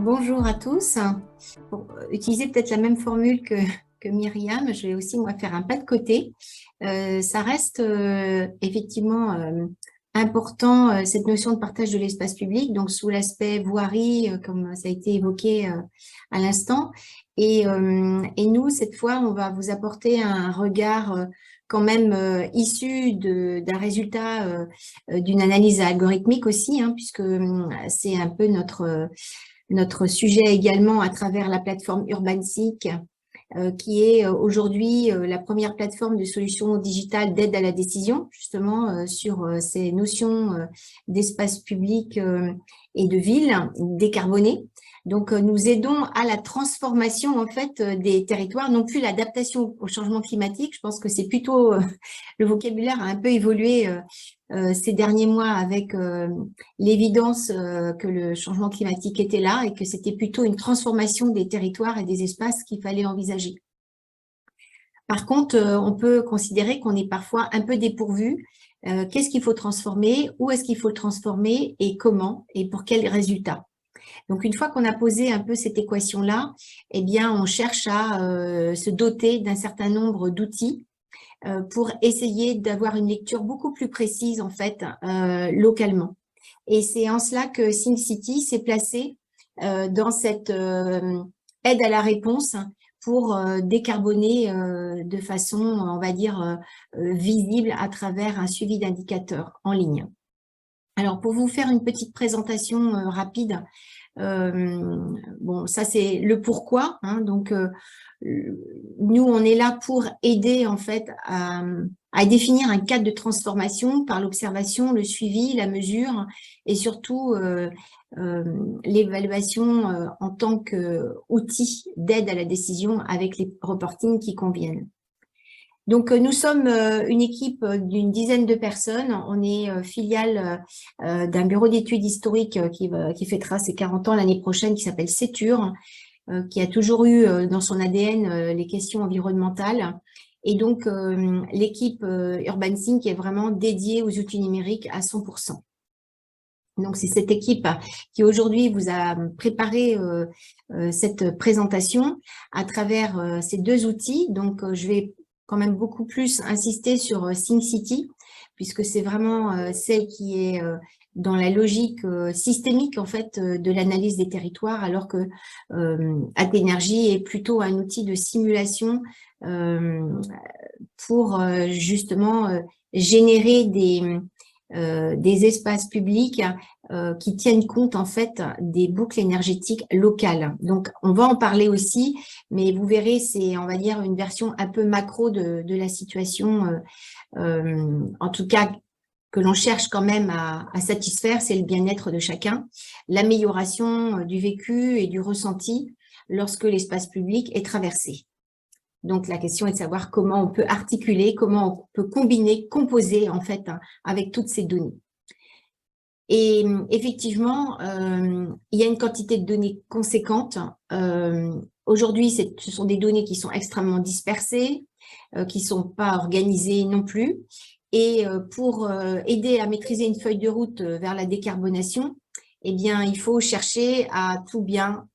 Bonjour à tous. Pour utiliser peut-être la même formule que Myriam, je vais aussi moi faire un pas de côté. Ça reste effectivement important cette notion de partage de l'espace public, donc sous l'aspect voirie, comme ça a été évoqué à l'instant. Et nous, cette fois, on va vous apporter un regard quand même issu d'un résultat d'une analyse algorithmique aussi, hein, puisque c'est un peu notre sujet également à travers la plateforme UrbanSeek, qui est aujourd'hui la première plateforme de solutions digitales d'aide à la décision, justement sur ces notions d'espace public et de ville décarbonés. Donc, nous aidons à la transformation en fait des territoires, non plus l'adaptation au changement climatique. Je pense que c'est plutôt le vocabulaire a un peu évolué ces derniers mois avec l'évidence que le changement climatique était là et que c'était plutôt une transformation des territoires et des espaces qu'il fallait envisager. Par contre, on peut considérer qu'on est parfois un peu dépourvu. Qu'est-ce qu'il faut transformer? Où est-ce qu'il faut le transformer? Et comment? Et pour quels résultats? Donc, une fois qu'on a posé un peu cette équation-là, eh bien, on cherche à se doter d'un certain nombre d'outils pour essayer d'avoir une lecture beaucoup plus précise, en fait, localement. Et c'est en cela que SingCity s'est placé dans cette aide à la réponse pour décarboner de façon, on va dire, visible à travers un suivi d'indicateurs en ligne. Alors, pour vous faire une petite présentation rapide, bon, ça c'est le pourquoi, hein, donc nous on est là pour aider en fait à définir un cadre de transformation par l'observation, le suivi, la mesure et surtout l'évaluation en tant qu'outil d'aide à la décision avec les reportings qui conviennent. Donc, nous sommes une équipe d'une dizaine de personnes. On est filiale d'un bureau d'études historiques qui fêtera ses 40 ans l'année prochaine, qui s'appelle Sétur, qui a toujours eu dans son ADN les questions environnementales. Et donc, l'équipe UrbanSync est vraiment dédiée aux outils numériques à 100%. Donc, c'est cette équipe qui aujourd'hui vous a préparé cette présentation à travers ces deux outils. Donc, je vais quand même beaucoup plus insister sur SingCity, puisque c'est vraiment celle qui est dans la logique systémique en fait de l'analyse des territoires, alors que Athénergie est plutôt un outil de simulation pour justement générer des espaces publics qui tiennent compte en fait des boucles énergétiques locales. Donc, on va en parler aussi, mais vous verrez, c'est, on va dire, une version un peu macro de la situation, en tout cas, que l'on cherche quand même à satisfaire, c'est le bien-être de chacun, l'amélioration du vécu et du ressenti lorsque l'espace public est traversé. Donc, la question est de savoir comment on peut articuler, comment on peut combiner, composer en fait avec toutes ces données. Et effectivement, il y a une quantité de données conséquente. Aujourd'hui, ce sont des données qui sont extrêmement dispersées, qui ne sont pas organisées non plus. Et pour aider à maîtriser une feuille de route vers la décarbonation, eh bien, il faut chercher à tout bien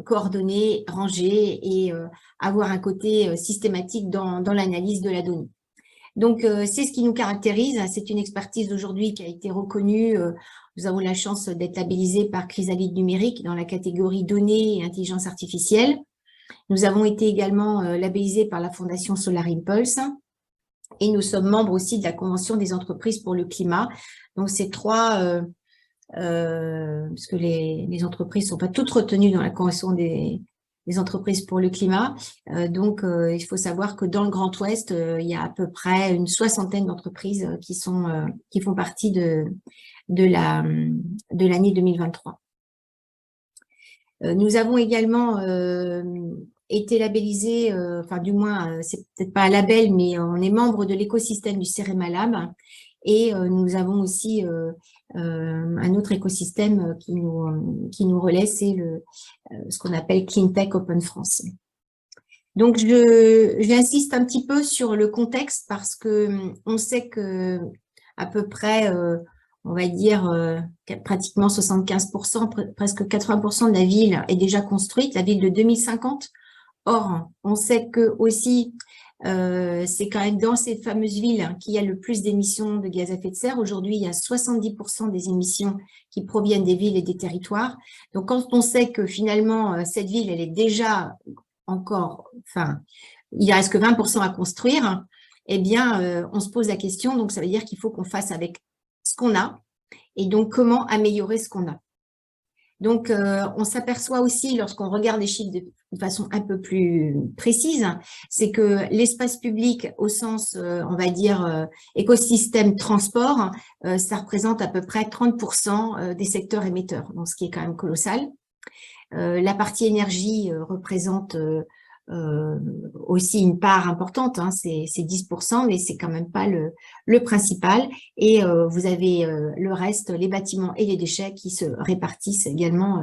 coordonner, ranger et avoir un côté systématique dans l'analyse de la donnée. Donc, c'est ce qui nous caractérise. C'est une expertise d'aujourd'hui qui a été reconnue. Nous avons la chance d'être labellisés par Chrysalide Numérique dans la catégorie données et intelligence artificielle. Nous avons été également labellisés par la Fondation Solar Impulse et nous sommes membres aussi de la Convention des entreprises pour le climat. Donc, ces trois, parce que les entreprises ne sont pas toutes retenues dans la Convention des entreprises pour le climat. Donc, il faut savoir que dans le Grand Ouest, il y a à peu près une soixantaine d'entreprises qui font partie de l'année 2023. Nous avons également été labellisés, enfin du moins, c'est peut-être pas un label, mais on est membre de l'écosystème du CEREMA Lab. Et nous avons aussi un autre écosystème qui nous relaie, c'est ce qu'on appelle CleanTech Open France. Donc, j'insiste un petit peu sur le contexte parce que on sait que à peu près on va dire, pratiquement 75%, presque 80% de la ville est déjà construite, la ville de 2050. Or, on sait que aussi, c'est quand même dans ces fameuses villes qu'il y a le plus d'émissions de gaz à effet de serre. Aujourd'hui, il y a 70% des émissions qui proviennent des villes et des territoires. Donc, quand on sait que finalement, cette ville, elle est déjà encore, enfin, il reste que 20% à construire, eh bien, on se pose la question. Donc, ça veut dire qu'il faut qu'on fasse avec ce qu'on a et donc comment améliorer ce qu'on a. Donc, on s'aperçoit aussi, lorsqu'on regarde les chiffres de façon un peu plus précise, c'est que l'espace public au sens, on va dire, écosystème transport, ça représente à peu près 30% des secteurs émetteurs, donc ce qui est quand même colossal. La partie énergie représente aussi une part importante, hein, c'est 10%, mais c'est quand même pas le principal. Et vous avez le reste, les bâtiments et les déchets qui se répartissent également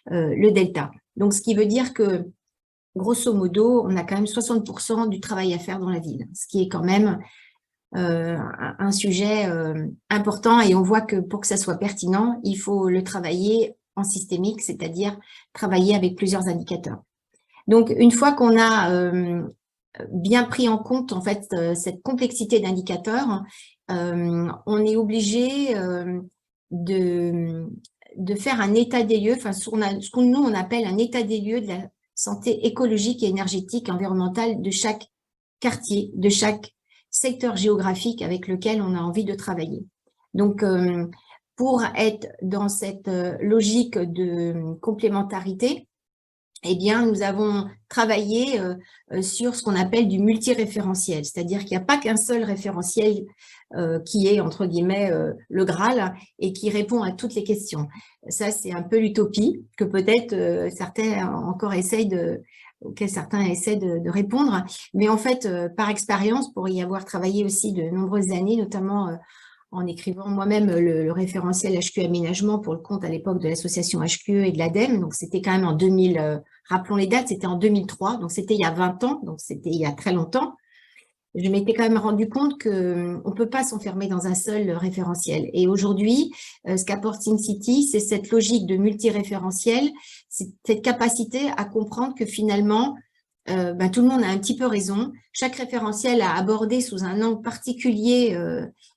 le delta. Donc, ce qui veut dire que, grosso modo, on a quand même 60% du travail à faire dans la ville, ce qui est quand même un sujet important. Et on voit que pour que ça soit pertinent, il faut le travailler en systémique, c'est-à-dire travailler avec plusieurs indicateurs. Donc, une fois qu'on a bien pris en compte en fait cette complexité d'indicateurs, on est obligé de faire un état des lieux, enfin ce que nous on appelle un état des lieux de la santé écologique et énergétique, environnementale de chaque quartier, de chaque secteur géographique avec lequel on a envie de travailler. Donc, pour être dans cette logique de complémentarité, eh bien, nous avons travaillé sur ce qu'on appelle du multiréférentiel, c'est-à-dire qu'il n'y a pas qu'un seul référentiel qui est, entre guillemets, le Graal et qui répond à toutes les questions. Ça, c'est un peu l'utopie que peut-être certains encore essayent auquel certains essaient de répondre. Mais en fait, par expérience, pour y avoir travaillé aussi de nombreuses années, notamment en écrivant moi-même le référentiel HQE Aménagement pour le compte à l'époque de l'association HQE et de l'ADEME. Donc, c'était quand même en 2000, rappelons les dates, c'était en 2003, donc c'était il y a 20 ans, donc c'était il y a très longtemps. Je m'étais quand même rendu compte qu'on ne peut pas s'enfermer dans un seul référentiel. Et aujourd'hui, ce qu'apporte SimCity, c'est cette logique de multiréférentiel, c'est cette capacité à comprendre que finalement, tout le monde a un petit peu raison. Chaque référentiel a abordé sous un angle particulier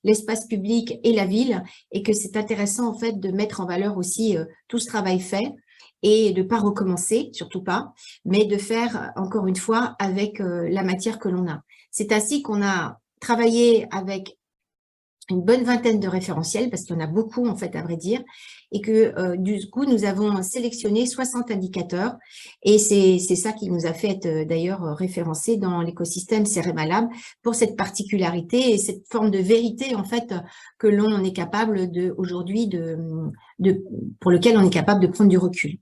l'espace public et la ville, et que c'est intéressant en fait de mettre en valeur aussi tout ce travail fait et de ne pas recommencer, surtout pas, mais de faire encore une fois avec la matière que l'on a. C'est ainsi qu'on a travaillé avec une bonne vingtaine de référentiels, parce qu'il y en a beaucoup en fait à vrai dire, et que du coup nous avons sélectionné 60 indicateurs, et c'est ça qui nous a fait être d'ailleurs référencés dans l'écosystème Ceremalab pour cette particularité et cette forme de vérité en fait que l'on est capable aujourd'hui pour lequel on est capable de prendre du recul.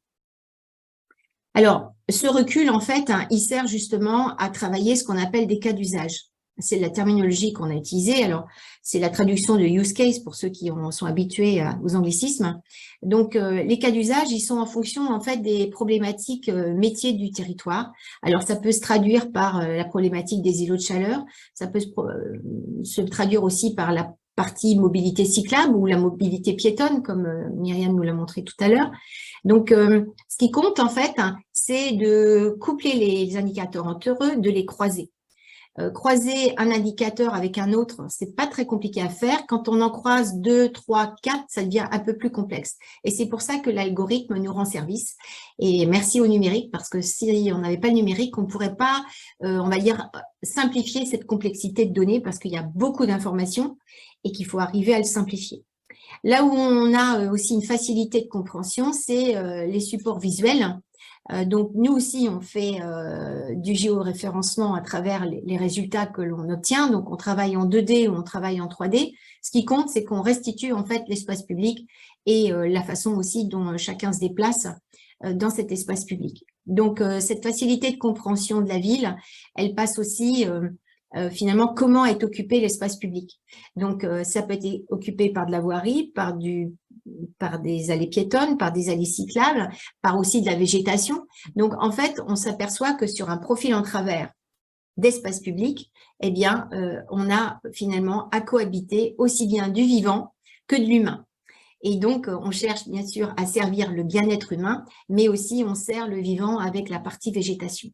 Alors, ce recul, en fait, hein, il sert justement à travailler ce qu'on appelle des cas d'usage. C'est la terminologie qu'on a utilisée. Alors, c'est la traduction de use case pour ceux qui sont habitués aux anglicismes. Donc, les cas d'usage, ils sont en fonction, en fait, des problématiques métiers du territoire. Alors, ça peut se traduire par la problématique des îlots de chaleur. Ça peut se traduire aussi par la partie mobilité cyclable ou la mobilité piétonne, comme Myriam nous l'a montré tout à l'heure. Donc, ce qui compte, en fait, hein, c'est de coupler les indicateurs entre eux, de les croiser. Croiser un indicateur avec un autre, c'est pas très compliqué à faire. Quand on en croise 2, 3, 4, ça devient un peu plus complexe. Et c'est pour ça que l'algorithme nous rend service. Et merci au numérique, parce que si on n'avait pas le numérique, on ne pourrait pas, on va dire, simplifier cette complexité de données, parce qu'il y a beaucoup d'informations et qu'il faut arriver à le simplifier. Là où on a aussi une facilité de compréhension, c'est les supports visuels. Donc, nous aussi, on fait du géoréférencement à travers les résultats que l'on obtient. Donc, on travaille en 2D ou on travaille en 3D. Ce qui compte, c'est qu'on restitue en fait l'espace public et la façon aussi dont chacun se déplace dans cet espace public. Donc, cette facilité de compréhension de la ville, elle passe aussi finalement comment est occupé l'espace public. Donc, ça peut être occupé par de la voirie, par des allées piétonnes, par des allées cyclables, par aussi de la végétation. Donc, en fait, on s'aperçoit que sur un profil en travers d'espace public, eh bien, on a finalement à cohabiter aussi bien du vivant que de l'humain. Et donc, on cherche bien sûr à servir le bien-être humain, mais aussi on sert le vivant avec la partie végétation.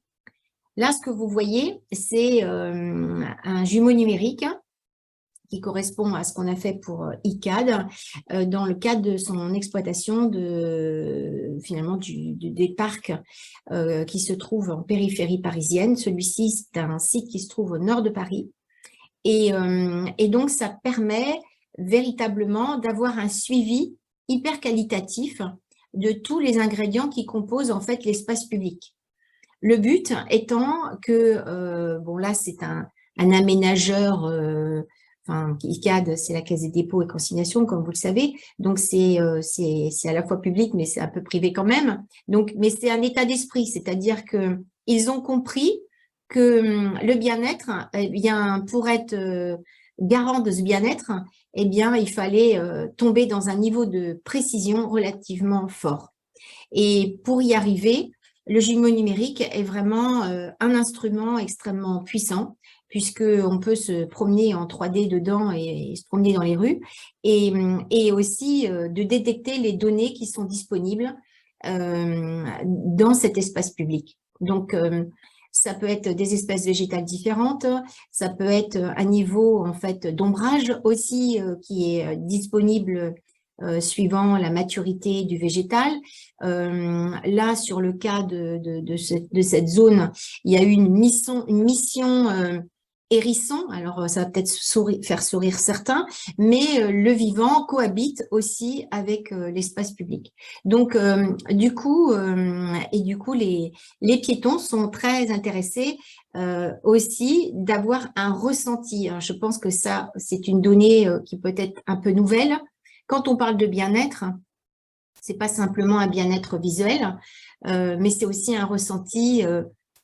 Là, ce que vous voyez, c'est un jumeau numérique qui correspond à ce qu'on a fait pour ICAD dans le cadre de son exploitation finalement des parcs qui se trouvent en périphérie parisienne. Celui-ci, c'est un site qui se trouve au nord de Paris. Et donc, ça permet véritablement d'avoir un suivi hyper qualitatif de tous les ingrédients qui composent en fait l'espace public. Le but étant que, bon là, c'est un aménageur, enfin, ICAD, c'est la Caisse des dépôts et consignations, comme vous le savez. Donc, c'est à la fois public, mais c'est un peu privé quand même. Donc, mais c'est un état d'esprit, c'est-à-dire que ils ont compris que le bien-être, eh bien, pour être garant de ce bien-être, eh bien, il fallait tomber dans un niveau de précision relativement fort. Et pour y arriver, le jumeau numérique est vraiment un instrument extrêmement puissant puisqu'on peut se promener en 3D dedans et se promener dans les rues et aussi de détecter les données qui sont disponibles dans cet espace public. Donc, ça peut être des espèces végétales différentes, ça peut être un niveau en fait d'ombrage aussi qui est disponible suivant la maturité du végétal. Là, sur le cas de cette zone, il y a eu une mission hérisson. Alors, ça va peut-être faire sourire certains, mais le vivant cohabite aussi avec l'espace public. Donc, du coup, les piétons sont très intéressés aussi d'avoir un ressenti. Je pense que ça, c'est une donnée qui peut être un peu nouvelle. Quand on parle de bien-être, c'est pas simplement un bien-être visuel, mais c'est aussi un ressenti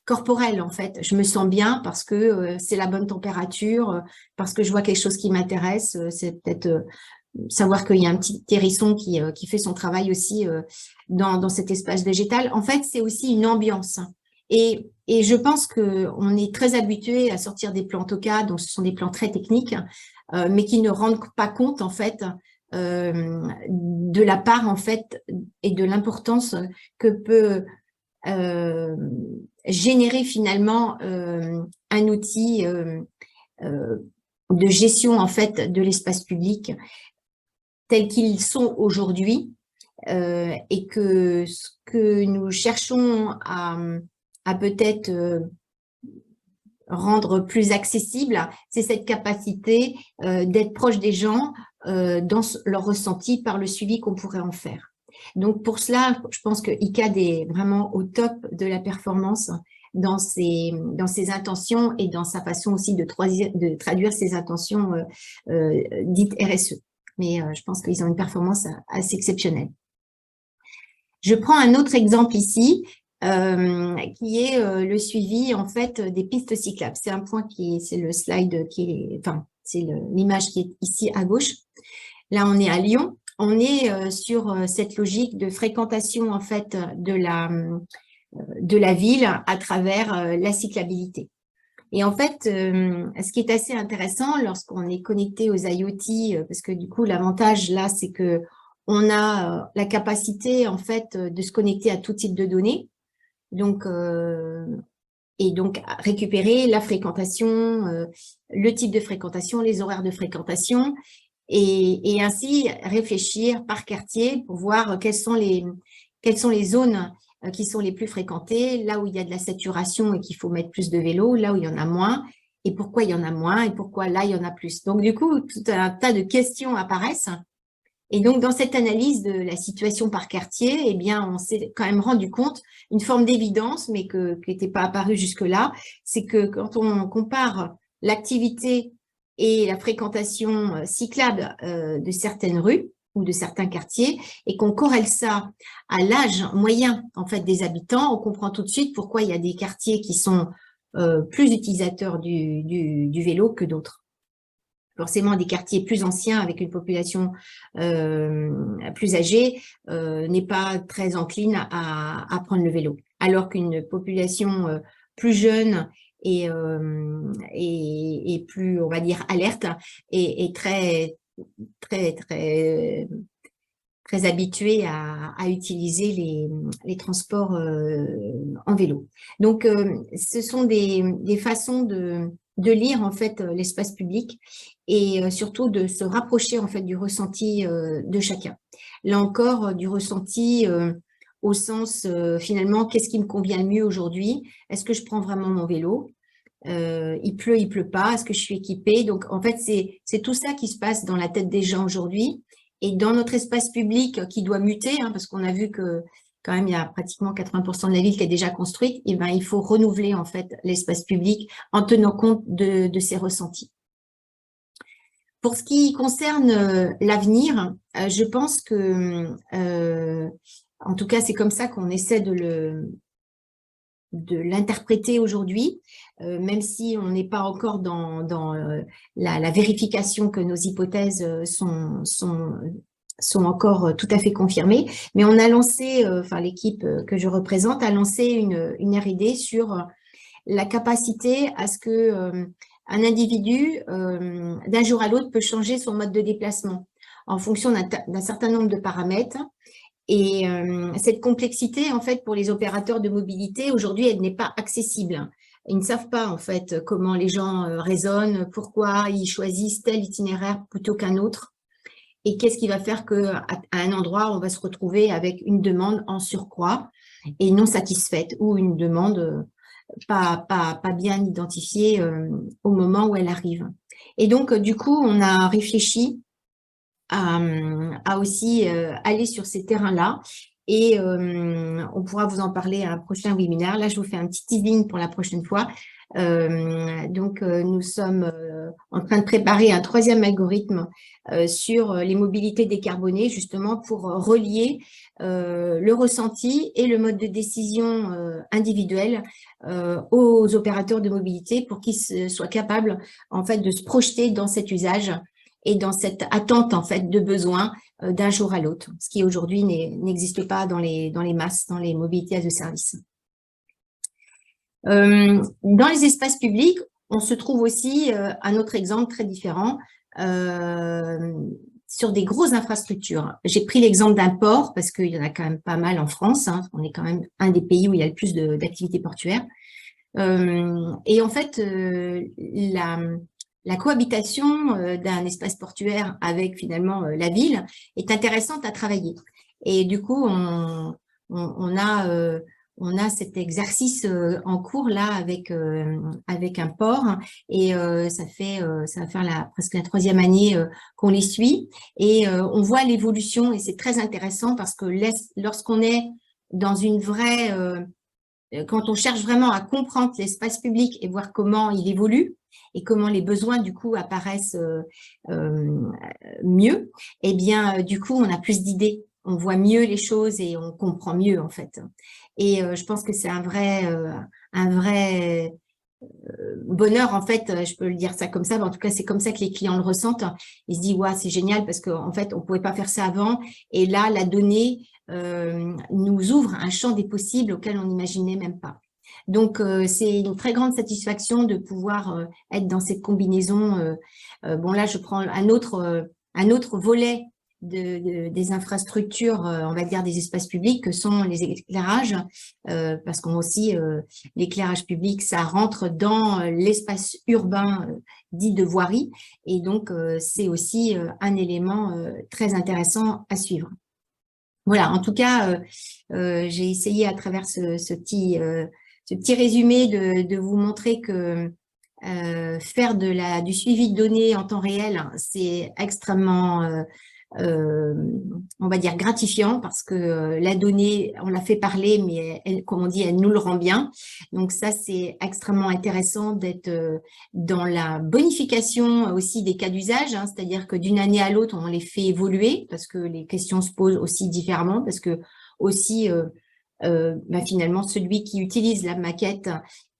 corporel en fait. Je me sens bien parce que c'est la bonne température, parce que je vois quelque chose qui m'intéresse. C'est peut-être savoir qu'il y a un petit hérisson qui fait son travail aussi dans cet espace végétal. En fait, c'est aussi une ambiance. Et je pense qu'on est très habitué à sortir des plans TOCA, donc ce sont des plans très techniques, mais qui ne rendent pas compte en fait de la part en fait et de l'importance que peut générer finalement un outil de gestion en fait de l'espace public tels qu'ils sont aujourd'hui et que ce que nous cherchons à peut-être rendre plus accessible, c'est cette capacité d'être proche des gens dans leur ressenti par le suivi qu'on pourrait en faire. Donc pour cela, je pense que ICAD est vraiment au top de la performance dans ses intentions et dans sa façon aussi de traduire ses intentions dites RSE. Mais je pense qu'ils ont une performance assez exceptionnelle. Je prends un autre exemple ici, qui est le suivi en fait des pistes cyclables. C'est un point c'est le slide enfin c'est l'image qui est ici à gauche. Là, on est à Lyon. On est sur cette logique de fréquentation en fait de la ville à travers la cyclabilité. Et en fait, ce qui est assez intéressant lorsqu'on est connecté aux IoT, parce que du coup, l'avantage là, c'est que on a la capacité en fait de se connecter à tout type de données. Donc, récupérer la fréquentation, le type de fréquentation, les horaires de fréquentation, et ainsi réfléchir par quartier pour voir quelles sont les zones qui sont les plus fréquentées, là où il y a de la saturation et qu'il faut mettre plus de vélos, là où il y en a moins, et pourquoi il y en a moins, et pourquoi là il y en a plus. Donc du coup, tout un tas de questions apparaissent. Et donc, dans cette analyse de la situation par quartier, eh bien, on s'est quand même rendu compte, une forme d'évidence, mais qui n'était pas apparue jusque-là, c'est que quand on compare l'activité et la fréquentation cyclable de certaines rues ou de certains quartiers, et qu'on corrèle ça à l'âge moyen en fait des habitants, on comprend tout de suite pourquoi il y a des quartiers qui sont plus utilisateurs du vélo que d'autres. Forcément, des quartiers plus anciens avec une population plus âgée n'est pas très encline à prendre le vélo. Alors qu'une population plus jeune et plus, on va dire, alerte est très très habitués à utiliser les transports en vélo. Donc, ce sont des façons de lire en fait l'espace public et surtout de se rapprocher en fait du ressenti de chacun. Là encore, du ressenti au sens finalement, qu'est-ce qui me convient le mieux aujourd'hui? Est-ce que je prends vraiment mon vélo? Il pleut pas, est-ce que je suis équipée? Donc, en fait, c'est tout ça qui se passe dans la tête des gens aujourd'hui. Et dans notre espace public qui doit muter, hein, parce qu'on a vu que quand même, il y a pratiquement 80% de la ville qui est déjà construite, et ben, il faut renouveler en fait l'espace public en tenant compte de ces ressentis. Pour ce qui concerne l'avenir, je pense que, en tout cas, c'est comme ça qu'on essaie de l'interpréter aujourd'hui, même si on n'est pas encore dans la vérification que nos hypothèses sont encore tout à fait confirmées. Mais on a lancé, enfin l'équipe que je représente a lancé une R&D sur la capacité à ce que un individu, d'un jour à l'autre, peut changer son mode de déplacement en fonction d'un certain nombre de paramètres. Et cette complexité, en fait, pour les opérateurs de mobilité, aujourd'hui, elle n'est pas accessible. Ils ne savent pas, en fait, comment les gens raisonnent, pourquoi ils choisissent tel itinéraire plutôt qu'un autre. Et qu'est-ce qui va faire qu'à un endroit, on va se retrouver avec une demande en surcroît et non satisfaite ou une demande pas bien identifiée au moment où elle arrive. Et donc, du coup, on a réfléchi à aussi aller sur ces terrains-là. Et on pourra vous en parler à un prochain webinaire. Là, je vous fais un petit teasing pour la prochaine fois. Donc, nous sommes en train de préparer un troisième algorithme sur les mobilités décarbonées, justement pour relier le ressenti et le mode de décision individuel aux opérateurs de mobilité pour qu'ils soient capables en fait de se projeter dans cet usage et dans cette attente en fait de besoin d'un jour à l'autre, ce qui aujourd'hui n'existe pas dans les masses, dans les mobilités as a service. Dans les espaces publics, on se trouve aussi un autre exemple très différent sur des grosses infrastructures. J'ai pris l'exemple d'un port parce qu'il y en a quand même pas mal en France. Hein, on est quand même un des pays où il y a le plus d'activités portuaires. Et en fait, la cohabitation d'un espace portuaire avec finalement la ville est intéressante à travailler. Et du coup, on a cet exercice en cours là avec un port et ça va faire presque la troisième année qu'on les suit et on voit l'évolution et c'est très intéressant parce que lorsqu'on est dans une vraie quand on cherche vraiment à comprendre l'espace public et voir comment il évolue et comment les besoins du coup apparaissent mieux, eh bien du coup on a plus d'idées, on voit mieux les choses et on comprend mieux en fait. Et je pense que c'est un vrai bonheur en fait, je peux le dire ça comme ça, mais en tout cas c'est comme ça que les clients le ressentent. Ils se disent ouais c'est génial parce qu'en fait on pouvait pas faire ça avant et là la donnée nous ouvre un champ des possibles auquel on n'imaginait même pas. Donc, c'est une très grande satisfaction de pouvoir être dans cette combinaison. Bon, là, je prends un autre volet des infrastructures, on va dire des espaces publics, que sont les éclairages, parce qu'on aussi, l'éclairage public, ça rentre dans l'espace urbain dit de voirie, et donc c'est aussi un élément très intéressant à suivre. Voilà, en tout cas, j'ai essayé à travers ce petit résumé de vous montrer que faire du suivi de données en temps réel, c'est extrêmement, on va dire, gratifiant parce que la donnée, on la fait parler, mais elle, comme on dit, elle nous le rend bien. Donc ça, c'est extrêmement intéressant d'être dans la bonification aussi des cas d'usage, hein, c'est-à-dire que d'une année à l'autre, on les fait évoluer parce que les questions se posent aussi différemment, parce que aussi, finalement, celui qui utilise la maquette,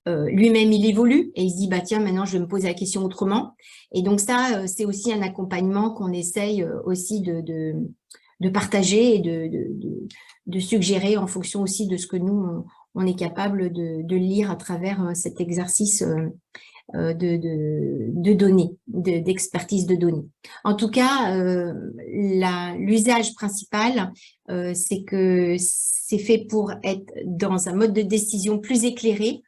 lui-même, il évolue et il se dit, bah, tiens, maintenant, je vais me poser la question autrement. Et donc, ça, c'est aussi un accompagnement qu'on essaye aussi de partager et de suggérer en fonction aussi de ce que nous, on est capable de lire à travers cet exercice de données, d'expertise de données. En tout cas, l'usage principal, c'est que c'est fait pour être dans un mode de décision plus éclairé,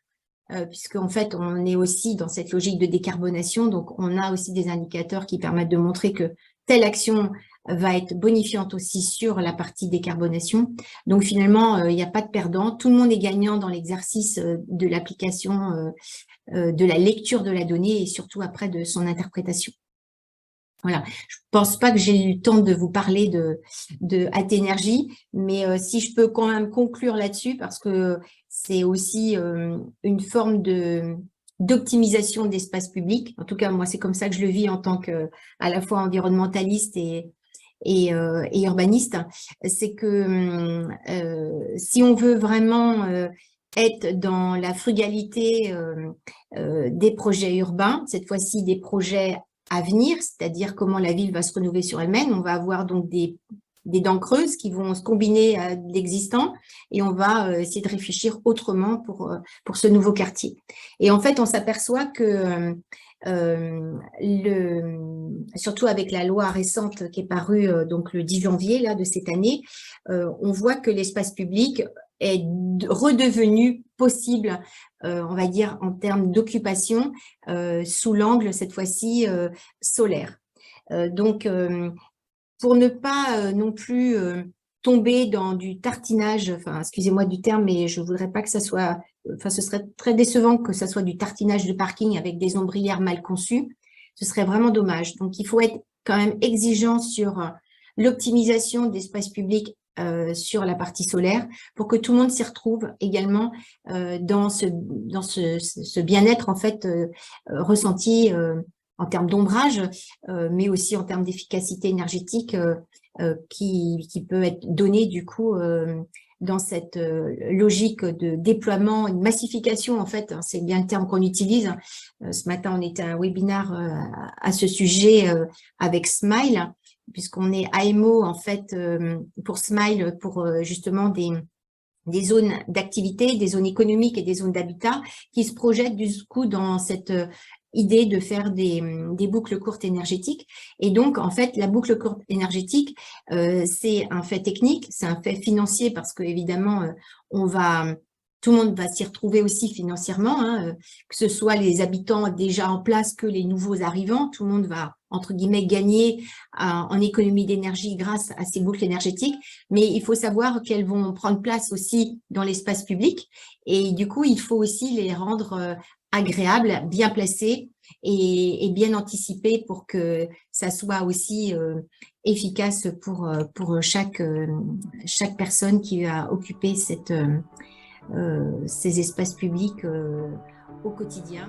puisque en fait, on est aussi dans cette logique de décarbonation, donc on a aussi des indicateurs qui permettent de montrer que telle action va être bonifiante aussi sur la partie décarbonation. Donc finalement, il n'y a pas de perdant, tout le monde est gagnant dans l'exercice de l'application, de la lecture de la donnée et surtout après de son interprétation. Voilà, je pense pas que j'ai eu le temps de vous parler de Athenergy, mais si je peux quand même conclure là-dessus, parce que c'est aussi une forme d'optimisation d'espace public. En tout cas, moi, c'est comme ça que je le vis en tant que à la fois environnementaliste et urbaniste. C'est que si on veut vraiment être dans la frugalité des projets urbains, cette fois-ci des projets à venir, c'est-à-dire comment la ville va se renouveler sur elle-même. On va avoir donc des dents creuses qui vont se combiner à l'existant et on va essayer de réfléchir autrement pour ce nouveau quartier. Et en fait, on s'aperçoit que surtout avec la loi récente qui est parue donc le 10 janvier là, de cette année, on voit que l'espace public est redevenu possible, on va dire, en termes d'occupation, sous l'angle, cette fois-ci, solaire. Donc, pour ne pas non plus tomber dans du tartinage, enfin, excusez-moi du terme, mais je voudrais pas que ça soit, enfin, ce serait très décevant que ça soit du tartinage de parking avec des ombrières mal conçues. Ce serait vraiment dommage. Donc, il faut être quand même exigeant sur l'optimisation d'espaces publics sur la partie solaire pour que tout le monde s'y retrouve également dans ce bien-être en fait ressenti en termes d'ombrage, mais aussi en termes d'efficacité énergétique qui peut être donné du coup dans cette logique de déploiement, une massification en fait, hein, c'est bien le terme qu'on utilise. Ce matin, on était à un webinaire à ce sujet avec Smile, puisqu'on est AMO en fait pour Smile, pour justement des zones d'activité, des zones économiques et des zones d'habitat qui se projettent du coup dans cette idée de faire des boucles courtes énergétiques. Et donc, en fait, la boucle courte énergétique, c'est un fait technique, c'est un fait financier parce que évidemment, tout le monde va s'y retrouver aussi financièrement, hein, que ce soit les habitants déjà en place que les nouveaux arrivants, tout le monde va, entre guillemets, gagner en économie d'énergie grâce à ces boucles énergétiques, mais il faut savoir qu'elles vont prendre place aussi dans l'espace public et du coup, il faut aussi les rendre agréables, bien placées et bien anticipées pour que ça soit aussi efficace pour chaque personne qui va occuper ces espaces publics au quotidien.